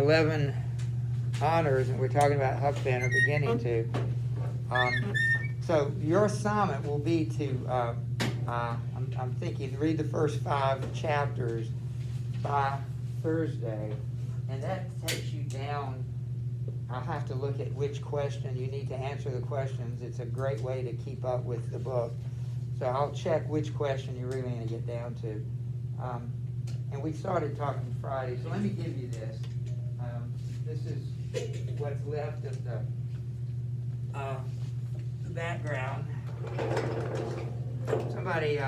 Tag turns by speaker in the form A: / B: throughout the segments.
A: 11 honors, and we're talking about Huck Finn, or beginning to. So your assignment will be to, I'm thinking, read the first 5 chapters by Thursday, and that takes you down. I'll have to look at which question you need to answer the questions. It's a great way to keep up with the book. So I'll check which question you're really going to get down to. And we started talking Friday, so let me give you this. This is what's left of the background. Somebody,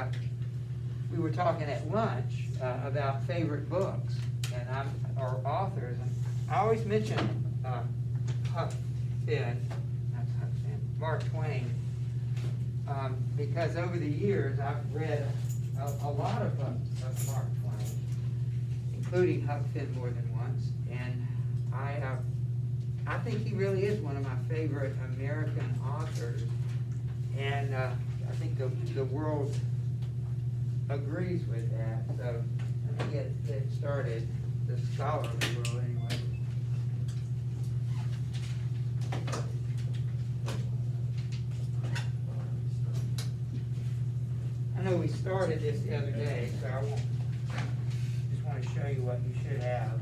A: we were talking at lunch about favorite books or authors, and I always mention Huck Finn, not Huck Finn, Mark Twain, because over the years I've read a lot of Mark Twain, including Huck Finn more than once, and I think he really is one of my favorite American authors, and I think the world agrees with that. So let me get started, the scholarly world anyway. I know we started this the other day, so I won't, just want to show you what you should have.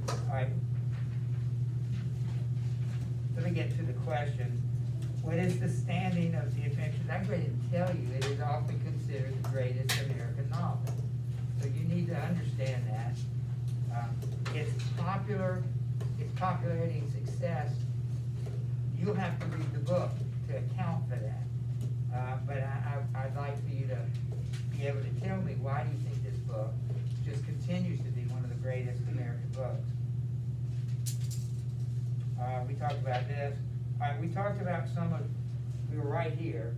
A: All right. Let me get to the question. What is the standing of the adventures? I'm going to tell you it is often considered the greatest American novel. So you need to understand that. Its popularity and success, you'll have to read the book to account for that. But I'd like for you to be able to tell me, why do you think this book just continues to be one of the greatest American books? We talked about this. We talked about we were right here.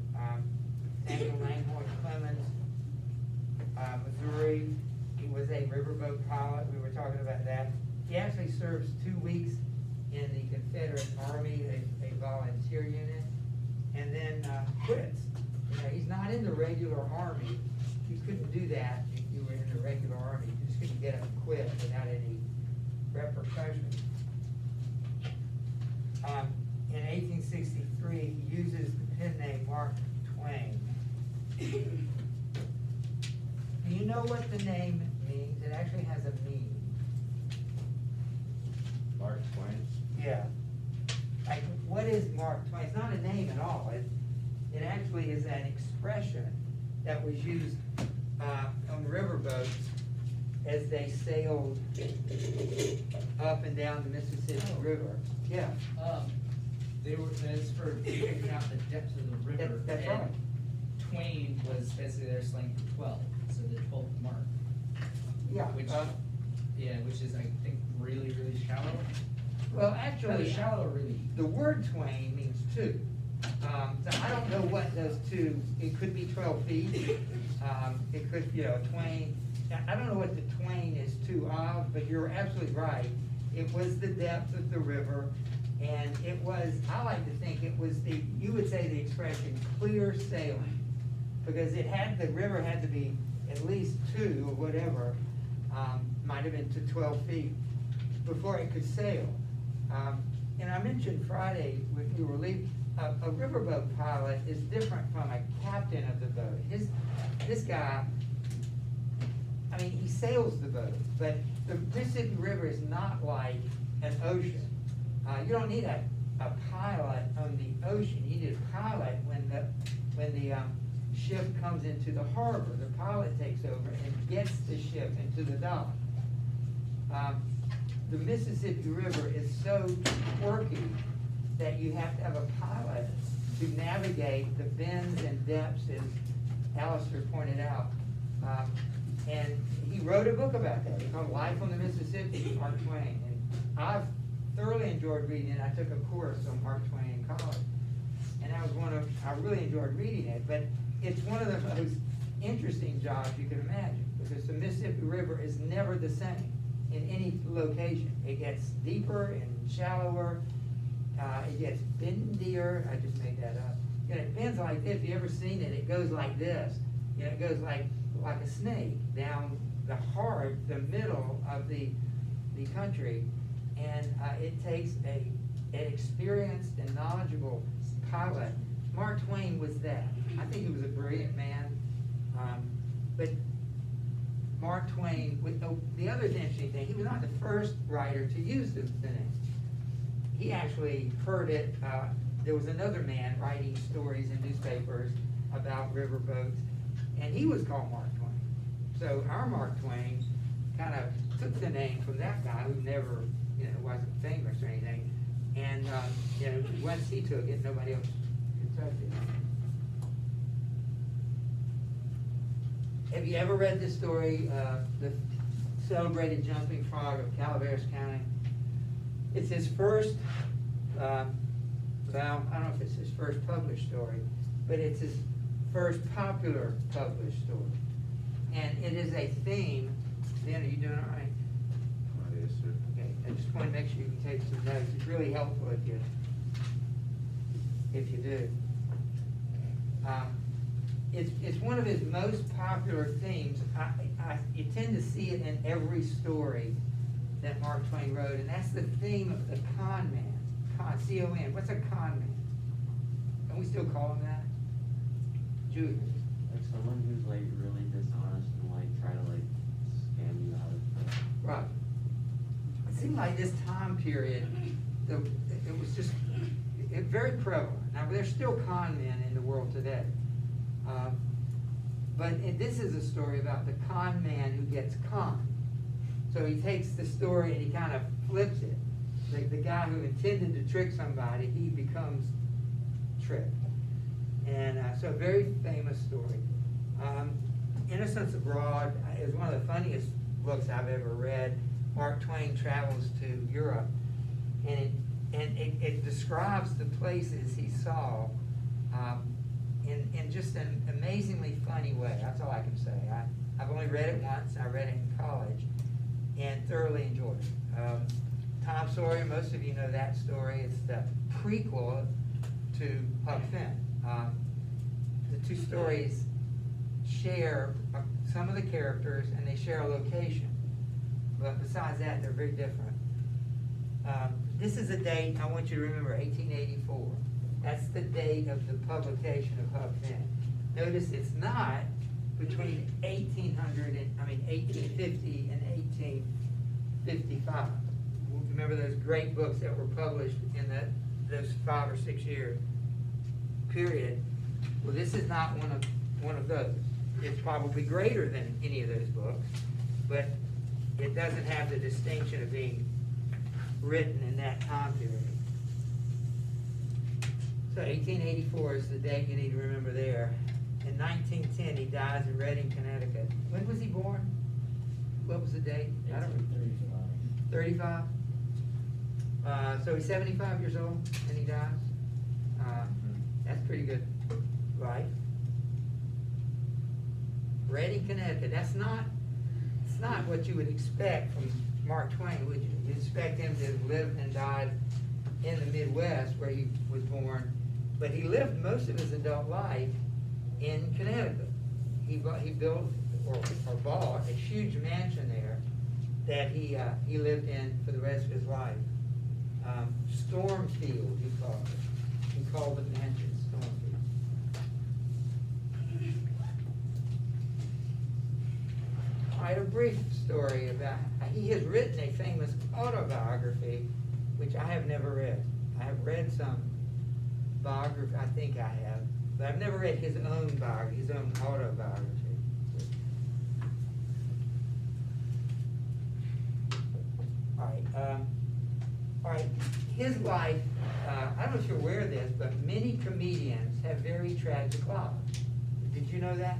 A: Samuel Langhorne Clemens, Missouri. He was a riverboat pilot. We were talking about that. He actually serves 2 weeks in the Confederate Army, a volunteer unit, and then quits. He's not in the regular army. You couldn't do that if you were in the regular army. You just couldn't get up and quit without any repercussions. In 1863, he uses the pen name Mark Twain. Do you know what the name means? It actually has a meaning.
B: Mark Twain?
A: Yeah. Like, what is Mark Twain? It's not a name at all. It actually is an expression that was used on riverboats as they sailed up and down the Mississippi River. Yeah.
C: It's for figuring out the depth of the river.
A: That's
C: and
A: right.
C: Twain was basically their slang for 12, so the 12th mark.
A: Yeah.
C: Which is, I think, really, really shallow.
A: Well, actually,
C: Really shallow, really.
A: the word twain means two. So I don't know what those two, it could be 12 feet. It could, twain. I don't know what the twain is two of, but you're absolutely right. It was the depth of the river, and it was, I like to think it was you would say the expression clear sailing, because the river had to be at least 2 or whatever, might have been to 12 feet before it could sail. And I mentioned Friday when we were leaving, a riverboat pilot is different from a captain of the boat. This guy, he sails the boat, but the Mississippi River is not like an ocean. You don't need a pilot on the ocean. You need a pilot when the ship comes into the harbor. The pilot takes over and gets the ship into the dock. The Mississippi River is so quirky that you have to have a pilot to navigate the bends and depths, as Alistair pointed out. And he wrote a book about that. It's called Life on the Mississippi, Mark Twain. And I've thoroughly enjoyed reading it. I took a course on Mark Twain in college. And I really enjoyed reading it. But it's one of the most interesting jobs you can imagine, because the Mississippi River is never the same in any location. It gets deeper and shallower. It gets bendier. I just made that up. It bends like this. If you ever seen it, it goes like this. It goes like a snake down the heart, the middle of the country, and it takes an experienced and knowledgeable pilot. Mark Twain was that. I think he was a brilliant man, but Mark Twain, the other interesting thing, he was not the first writer to use the name. He actually heard it, there was another man writing stories in newspapers about riverboats, and he was called Mark Twain. So our Mark Twain kind of took the name from that guy who never, wasn't famous or anything, and, once he took it, nobody else could touch it. Have you ever read this story, the celebrated jumping frog of Calaveras County? It's his first, well, I don't know if it's his first published story, but it's his first popular published story. And it is a theme. Dan, are you doing all right?
B: Yes, sir.
A: Okay, I just want to make sure you can take some notes. It's really helpful if you do. It's one of his most popular themes. You tend to see it in every story that Mark Twain wrote, and that's the theme of the con man. C-O-N. What's a con man? Can we still call him that? Julius.
D: Like someone who's like really dishonest and like try to like scam you out of stuff.
A: Right. It seemed like this time period, it was just very prevalent. Now, there's still con men in the world today. But this is a story about the con man who gets conned. So he takes the story and he kind of flips it. The guy who intended to trick somebody, he becomes tricked. And so a very famous story. Innocents Abroad is one of the funniest books I've ever read. Mark Twain travels to Europe, and it describes the places he saw in just an amazingly funny way. That's all I can say. I've only read it once. I read it in college and thoroughly enjoyed it. Tom Sawyer, most of you know that story. It's the prequel to Huck Finn. The two stories share some of the characters and they share a location. But besides that, they're very different. This is a date, I want you to remember, 1884. That's the date of the publication of Huck Finn. Notice it's not between 1850 and 1855. Remember those great books that were published in those 5 or 6 year period? Well, this is not one of those. It's probably greater than any of those books, but it doesn't have the distinction of being written in that time period. So 1884 is the date you need to remember there. In 1910, he dies in Reading, Connecticut. When was he born? What was the date? I don't remember. 35? So he's 75 years old and he dies. That's pretty good life. Reading, Connecticut. It's not what you would expect from Mark Twain, would you? You'd expect him to have lived and died in the Midwest where he was born, but he lived most of his adult life in Connecticut. He built or bought a huge mansion there that he lived in for the rest of his life. Stormfield, he called it. He called the mansion Stormfield. All right, a brief story about, he has written a famous autobiography, which I have never read. I have read some biography, I think I have, but I've never read his own biography, his own autobiography. All right, his life, I don't know if you're aware of this, but many comedians have very tragic lives. Did you know that?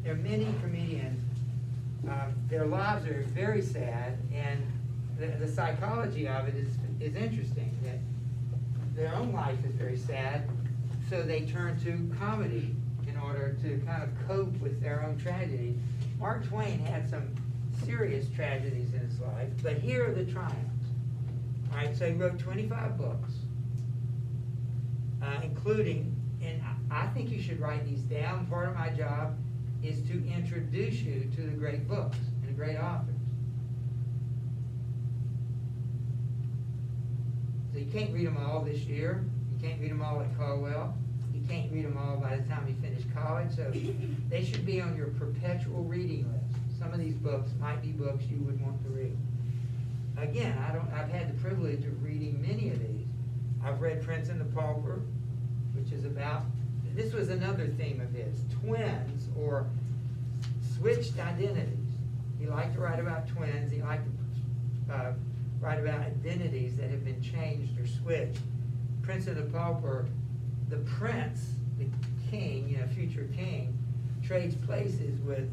A: There are many comedians, their lives are very sad, and the psychology of it is interesting, that their own life is very sad, so they turn to comedy in order to kind of cope with their own tragedy. Mark Twain had some serious tragedies in his life, but here are the triumphs. All right, so he wrote 25 books, including, and I think you should write these down. Part of my job is to introduce you to the great books. And you can't read them all this year. You can't read them all at Caldwell. You can't read them all by the time you finish college. So they should be on your perpetual reading list. Some of these books might be books you would want to read. Again, I've had the privilege of reading many of these. I've read Prince and the Pauper, which is about, this was another theme of his, twins or switched identities. He liked to write about twins. He liked to write about identities that have been changed or switched. Prince and the Pauper, the prince, the king, future king, trades places with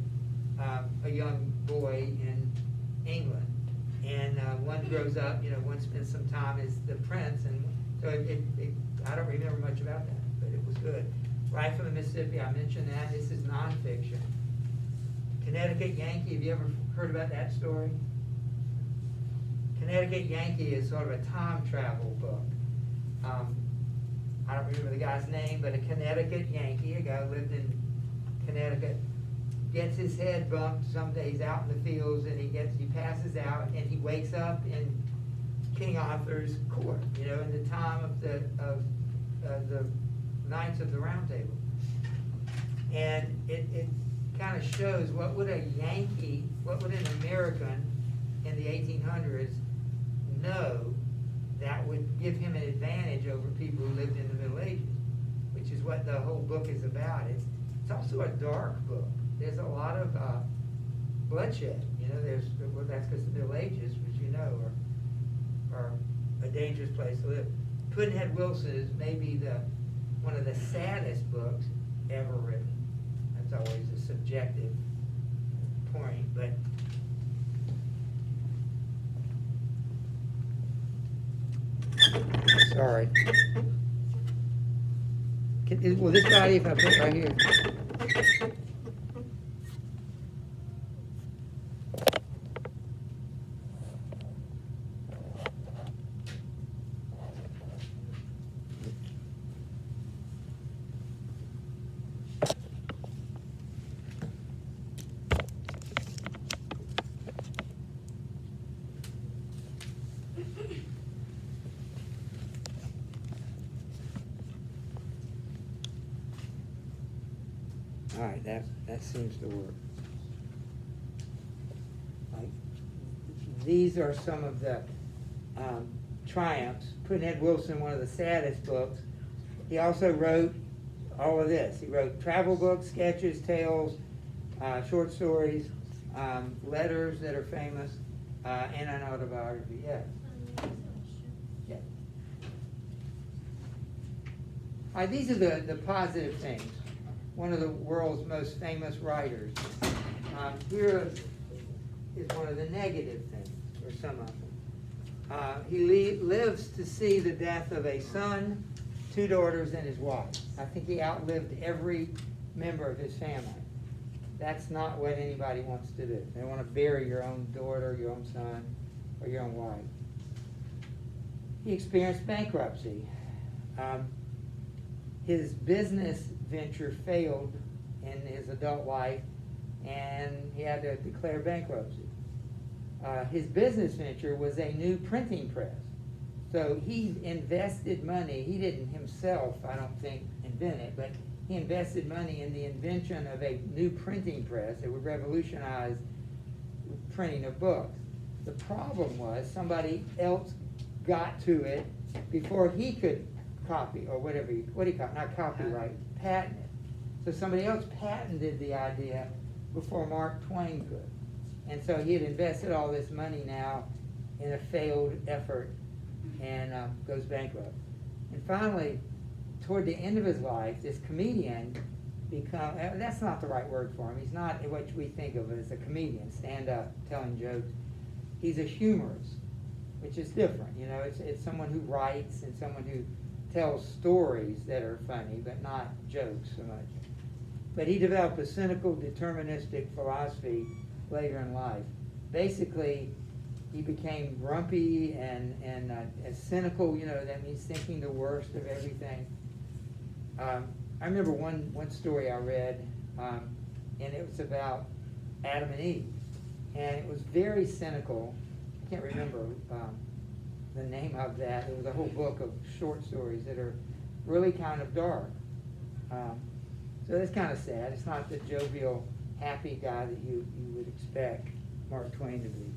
A: a young boy in England. And one grows up, one spends some time as the prince, and so I don't remember much about that, but it was good. Right from the Mississippi, I mentioned that. This is nonfiction. Connecticut Yankee, have you ever heard about that story? Connecticut Yankee is sort of a time travel book. I don't remember the guy's name, but a Connecticut Yankee, a guy who lived in Connecticut, gets his head bumped some days out in the fields, and he passes out, and he wakes up in King Arthur's court, in the time of the Knights of the Round Table. And it kind of shows what would an American in the 1800s know that would give him an advantage over people who lived in the Middle Ages, which is what the whole book is about. It's also a dark book. There's a lot of bloodshed. That's because the Middle Ages, which are a dangerous place to live. Pudd'nhead Wilson is maybe one of the saddest books ever written. That's always a subjective point, but sorry. Will this body, if I put it right here? All right, that seems to work. These are some of the triumphs. Pudd'nhead Wilson, one of the saddest books. He also wrote all of this. He wrote travel books, sketches, tales, short stories, letters that are famous, and an autobiography. Yes. Yeah. All right, these are the positive things. One of the world's most famous writers. Here is one of the negative things, or some of them. He lives to see the death of a son, 2 daughters, and his wife. I think he outlived every member of his family. That's not what anybody wants to do. They want to bury your own daughter, your own son, or your own wife. He experienced bankruptcy. His business venture failed in his adult life, and he had to declare bankruptcy. His business venture was a new printing press. So he invested money. He didn't himself, I don't think, invent it, but he invested money in the invention of a new printing press that would revolutionize printing of books. The problem was somebody else got to it before he could copy, or whatever, what do you call it? Not copyright, patent it. So somebody else patented the idea before Mark Twain could. And so he had invested all this money now in a failed effort, and goes bankrupt. And finally, toward the end of his life, this comedian that's not the right word for him. He's not what we think of as a comedian, stand up, telling jokes. He's a humorist, which is different. It's someone who writes and someone who tells stories that are funny, but not jokes so much. But he developed a cynical, deterministic philosophy later in life. Basically, he became grumpy and cynical. That means thinking the worst of everything. I remember one story I read, and it was about Adam and Eve, and it was very cynical. I can't remember the name of that. It was a whole book of short stories that are really kind of dark. So that's kind of sad. It's not the jovial, happy guy that you would expect Mark Twain to be.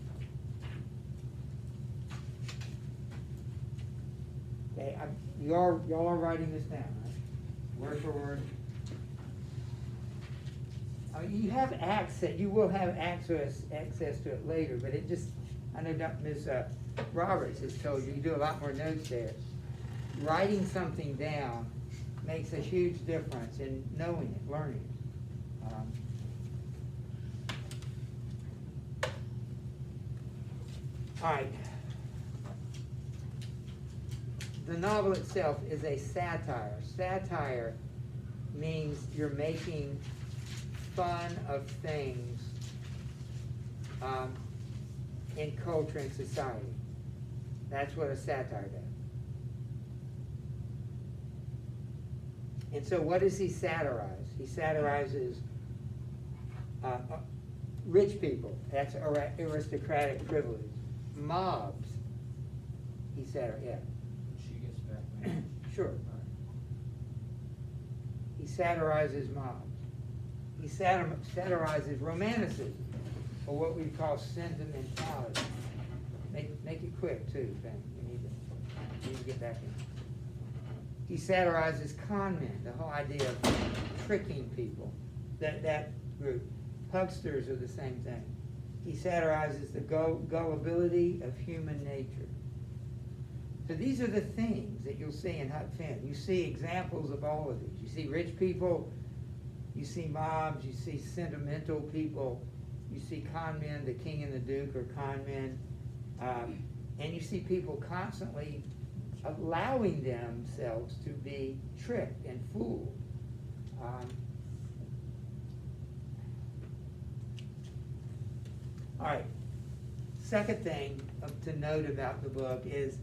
A: Okay, y'all are writing this down, right? Word for word. You have access. You will have access to it later, but it just. I know Ms. Roberts has told you do a lot more notes there. Writing something down makes a huge difference in knowing it, learning it. All right. The novel itself is a satire. Satire means you're making fun of things in culture and society. That's what a satire does. And so what does he satirize? He satirizes rich people. That's aristocratic privilege. Mobs. He satirizes, yeah.
C: She gets back.
A: Sure. He satirizes mobs. He satirizes romanticism, or what we call sentimentality. Make it quick too, Ben. We need to get back in. He satirizes con men, the whole idea of tricking people. That group. Hucksters are the same thing. He satirizes the gullibility of human nature. So these are the things that you'll see in Huck Finn. You see examples of all of these. You see rich people, you see mobs, you see sentimental people, you see con men, the king and the duke are con men, and you see people constantly allowing themselves to be tricked and fooled. All right, second thing to note about the book is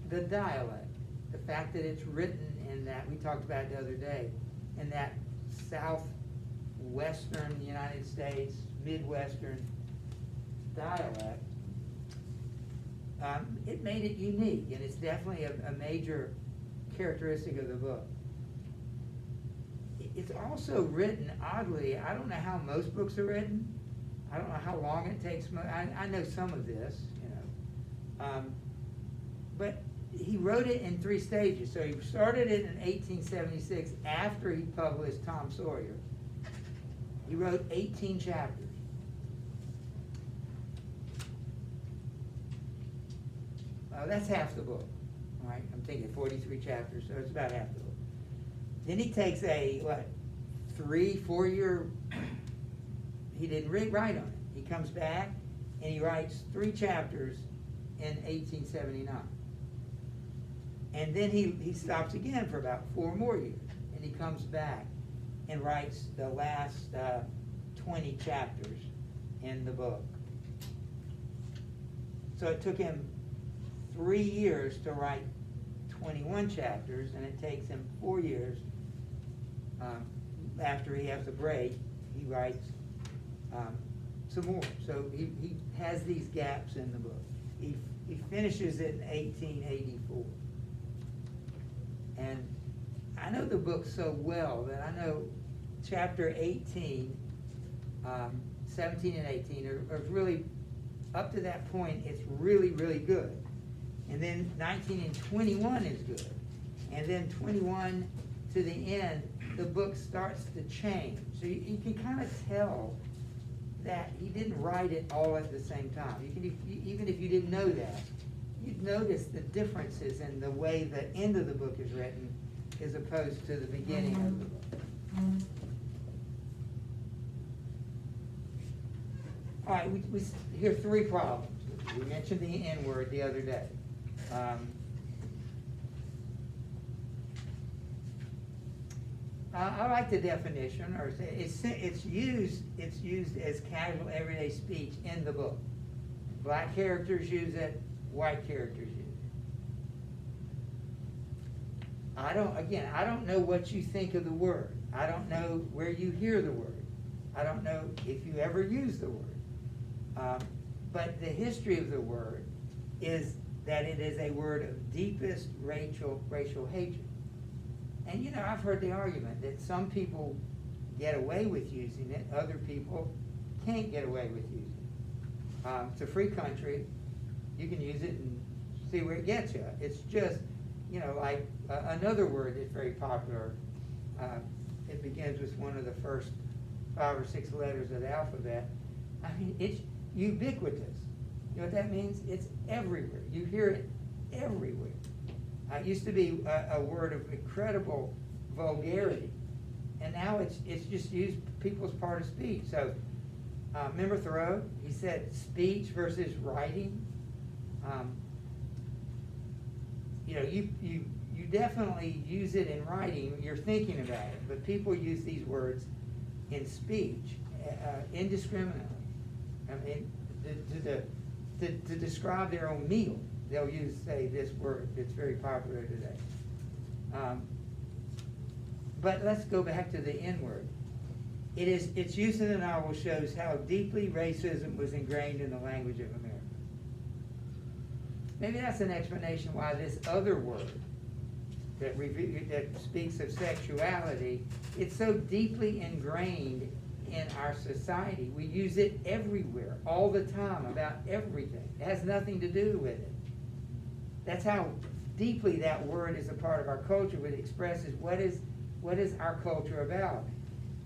A: the dialect, the fact that it's written in that, we talked about it the other day, in that southwestern United States, midwestern dialect. It made it unique, and it's definitely a major characteristic of the book. It's also written, oddly, I don't know how most books are written. I don't know how long it takes. I know some of this, you know. But he wrote it in 3 stages. So he started it in 1876 after he published Tom Sawyer. He wrote 18 chapters. That's half the book, all right? I'm thinking 43 chapters, so it's about half the book. Then he takes a, 3-4 year, he didn't write on it. He comes back and he writes 3 chapters in 1879. And then he stops again for about 4 more years. And he comes back and writes the last 20 chapters in the book. So it took him 3 years to write 21 chapters, and it takes him 4 years after he has a break, he writes some more. So he has these gaps in the book. He finishes it in 1884. And I know the book so well that I know chapter 18, 17 and 18 are really, up to that point, it's really, really good. And then 19 and 21 is good. And then 21 to the end, the book starts to change. So you can kind of tell that he didn't write it all at the same time. Even if you didn't know that, you'd notice the differences in the way the end of the book is written as opposed to the beginning of the book. All right, we hear 3 problems. We mentioned the N word the other day. I like the definition, or it's used as casual everyday speech in the book. Black characters use it, white characters use it. I don't know what you think of the word. I don't know where you hear the word. I don't know if you ever use the word. But the history of the word is that it is a word of deepest racial hatred. And you know, I've heard the argument that some people get away with using it, other people can't get away with using it. It's a free country. You can use it and see where it gets you. It's just, you know, like another word that's very popular. It begins with one of the first 5 or 6 letters of the alphabet. I mean, it's ubiquitous. You know what that means? It's everywhere. You hear it everywhere. It used to be a word of incredible vulgarity, and now it's just used people's part of speech. So, remember Thoreau? He said speech versus writing. You know, you definitely use it in writing. You're thinking about it, but people use these words in speech indiscriminately. I mean, to describe their own meal, they'll say this word that's very popular today. But let's go back to the N-word. Its use in the novel shows how deeply racism was ingrained in the language of America. Maybe that's an explanation why this other word that speaks of sexuality, it's so deeply ingrained in our society. We use it everywhere, all the time, about everything. It has nothing to do with it. That's how deeply that word is a part of our culture. It expresses what is our culture about.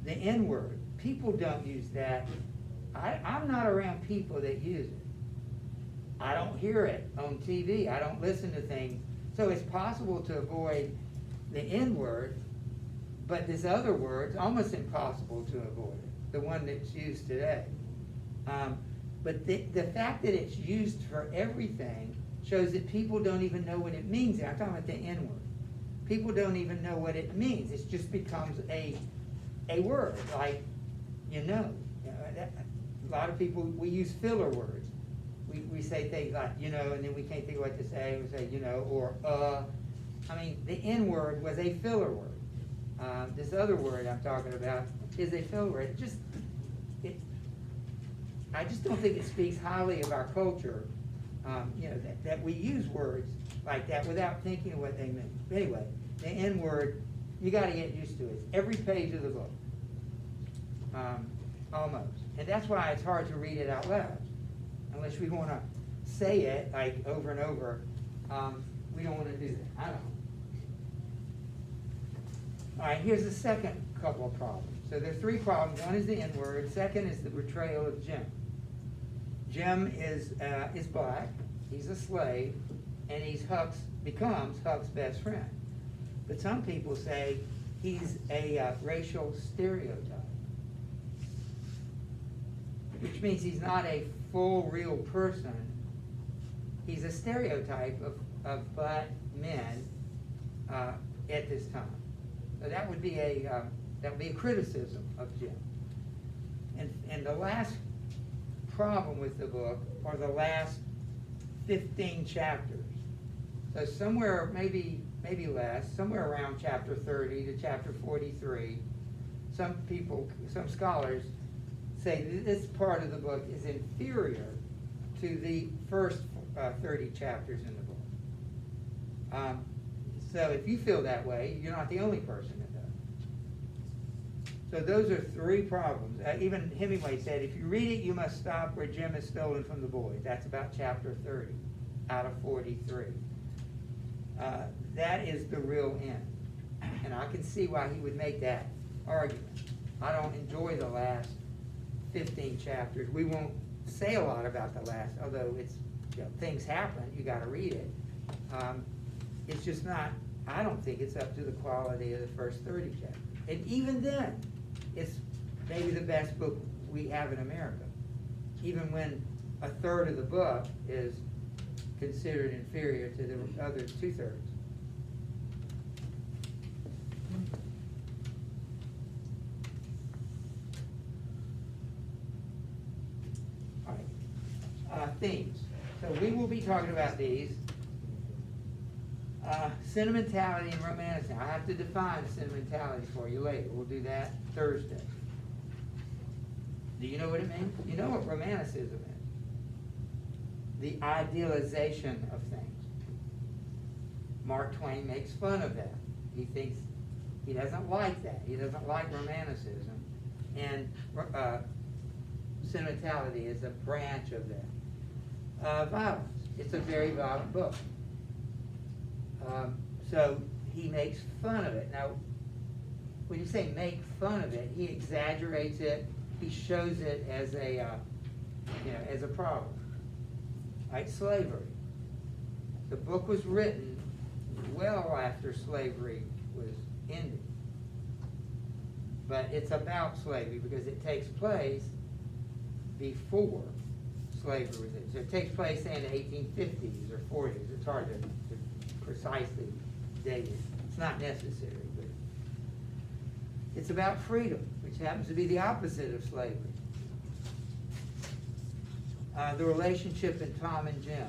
A: The N-word, people don't use that. I'm not around people that use it. I don't hear it on TV. I don't listen to things. So it's possible to avoid the N-word, but this other word's almost impossible to avoid it, the one that's used today. But the fact that it's used for everything shows that people don't even know what it means. I'm talking about the N-word. People don't even know what it means. It just becomes a word, like, you know. A lot of people, we use filler words. We say things like, you know, and then we can't think of what to say. We say, you know, or I mean, the N-word was a filler word. This other word I'm talking about is a filler word. I just don't think it speaks highly of our culture, you know, that we use words like that without thinking of what they mean. Anyway, the N-word, you got to get used to it. It's every page of the book, almost. And that's why it's hard to read it out loud. Unless we want to say it like over and over, we don't want to do that. I don't. All right, here's the second couple of problems. So there are 3 problems. One is the N-word. Second is the betrayal of Jim. Jim is black. He's a slave, and becomes Huck's best friend. But some people say he's a racial stereotype, which means he's not a full, real person. He's a stereotype of black men at this time. So that would be a criticism of Jim. And the last problem with the book are the last 15 chapters. So somewhere, maybe less, somewhere around chapter 30 to chapter 43, some scholars say that this part of the book is inferior to the first 30 chapters in the book. So if you feel that way, you're not the only person that does. So those are 3 problems. Even Hemingway said, if you read it, you must stop where Jim is stolen from the boys. That's about chapter 30 out of 43. That is the real end. And I can see why he would make that argument. I don't enjoy the last 15 chapters. We won't say a lot about the last, although it's, you know, things happen, you got to read it. It's just not, I don't think it's up to the quality of the first 30 chapters. And even then, it's maybe the best book we have in America, even when a third of the book is considered inferior to the other 2/3. All right, themes. So we will be talking about these. Sentimentality and romanticism. I have to define sentimentality for you later. We'll do that Thursday. Do you know what it means? You know what romanticism is. the idealization of things. Mark Twain makes fun of that. He thinks, he doesn't like that. He doesn't like romanticism. And sentimentality is a branch of that. Violence. It's a very violent book. So he makes fun of it. Now, when you say make fun of it, he exaggerates it. He shows it as a, as a problem. Like slavery. The book was written well after slavery was ended. But it's about slavery because it takes place before slavery was ended. So it takes place in the 1850s or 40s. It's hard to precisely date it. It's not necessary, but it's about freedom, which happens to be the opposite of slavery. The relationship in Tom and Jim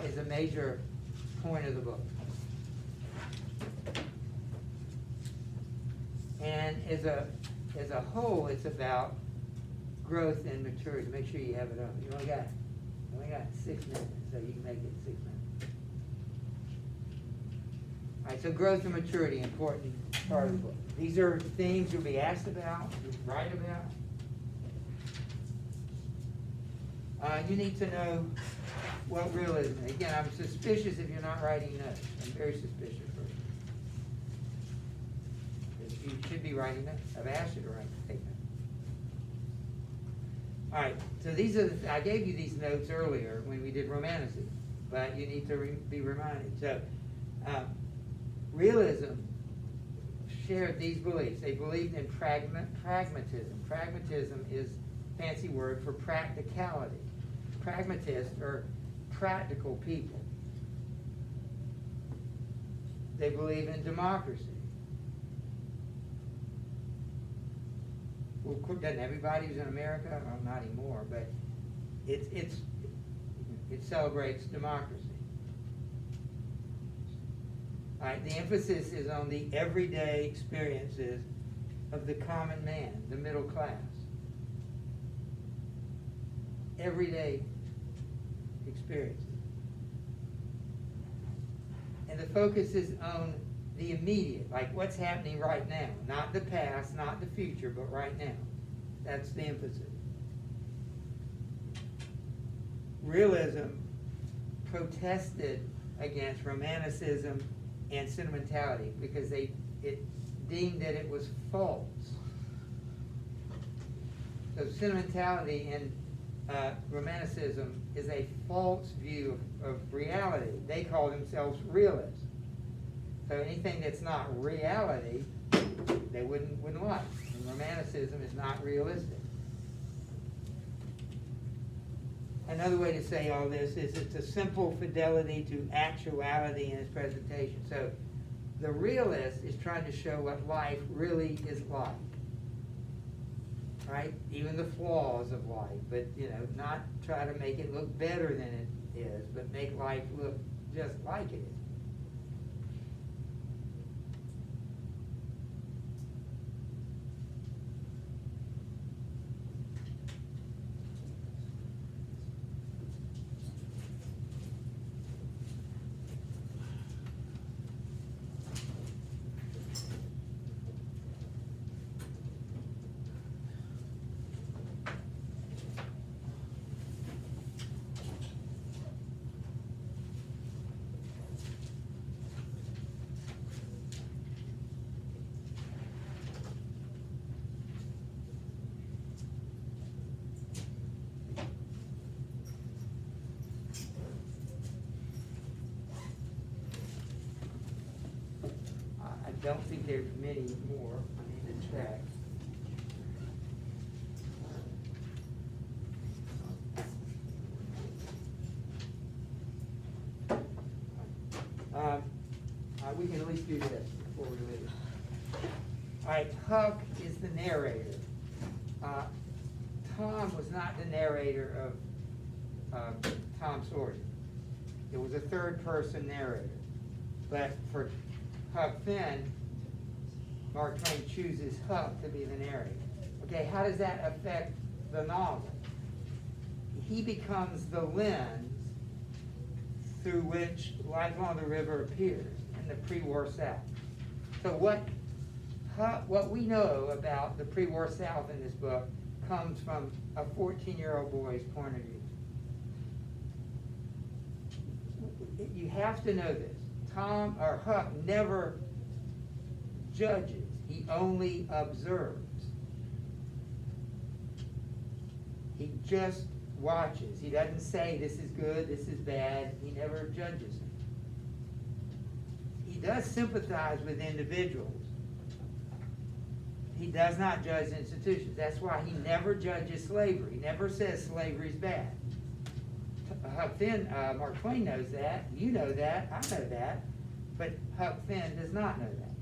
A: is a major point of the book. And as a whole, it's about growth and maturity. Make sure you have it up. You only got 6 minutes, so you can make it 6 minutes. All right, so growth and maturity, important part of the book. These are things you'll be asked about, you'll write about. You need to know what realism is. Again, I'm suspicious if you're not writing notes. I'm very suspicious. You should be writing notes. I've asked you to take notes. All right, so these are I gave you these notes earlier when we did romanticism, but you need to be reminded. So, realism shared these beliefs. They believed in pragmatism. Pragmatism is a fancy word for practicality. Pragmatists are practical people. They believe in democracy. Well, doesn't everybody who's in America? Well, not anymore, but it celebrates democracy. All right, the emphasis is on the everyday experiences of the common man, the middle class. Everyday experiences. And the focus is on the immediate, like what's happening right now. Not the past, not the future, but right now. That's the emphasis. Realism protested against romanticism and sentimentality because it deemed that it was false. So sentimentality and romanticism is a false view of reality. They call themselves realists. So anything that's not reality, they wouldn't like. And romanticism is not realistic. Another way to say all this is it's a simple fidelity to actuality in its presentation. So the realist is trying to show what life really is like. Right? Even the flaws of life, but not try to make it look better than it is, but make life look just like it is. I don't think there's many more. I need to check. We can at least do this before we leave. All right, Huck is the narrator. Tom was not the narrator of Tom Sawyer. It was a third-person narrator. But for Huck Finn, Mark Twain chooses Huck to be the narrator. Okay, how does that affect the novel? he becomes the lens through which Life Along the River appears in the pre-war South. So what we know about the pre-war South in this book comes from a 14-year-old boy's point of view. You have to know this. Huck never judges, he only observes. He just watches. He doesn't say this is good, this is bad. He never judges them. He does sympathize with individuals. He does not judge institutions. That's why he never judges slavery. He never says slavery is bad. Huck Finn, Mark Twain knows that. You know that. I know that. But Huck Finn does not know that.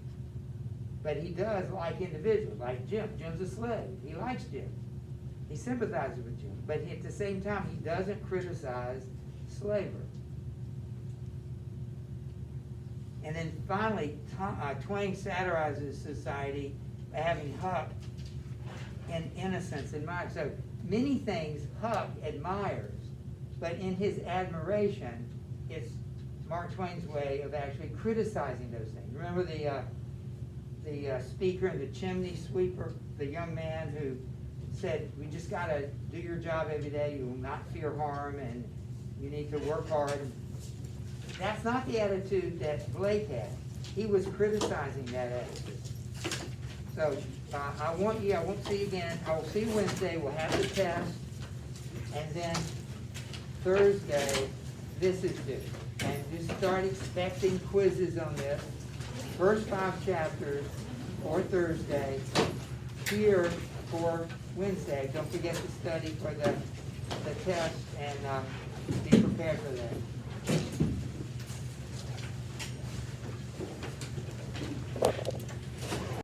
A: But he does like individuals, like Jim. Jim's a slave. He likes Jim. He sympathizes with Jim. But at the same time, he doesn't criticize slavery. And then finally, Twain satirizes society by having Huck and innocence in mind. So many things Huck admires, but in his admiration, it's Mark Twain's way of actually criticizing those things. Remember the speaker and the chimney sweeper, the young man who said, we just got to do your job every day, you will not fear harm, and you need to work hard. That's not the attitude that Blake had. He was criticizing that attitude. So I won't see you again. I will see you Wednesday. We'll have the test. And then Thursday, this is due. And just start expecting quizzes on this. First 5 chapters for Thursday, here for Wednesday. Don't forget to study for the test and be prepared for that.